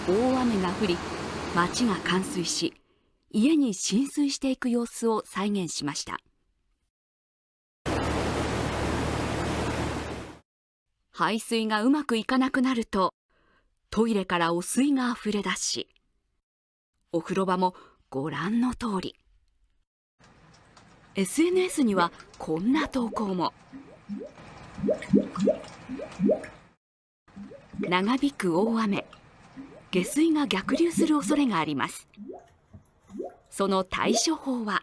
大雨が降り、街が冠水し、家に浸水していく様子を再現しました。排水がうまくいかなくなると、トイレから汚水があふれ出し、お風呂場もご覧の通り。SNS にはこんな投稿も。長引く大雨、下水が逆流する恐れがあります。その対処法は。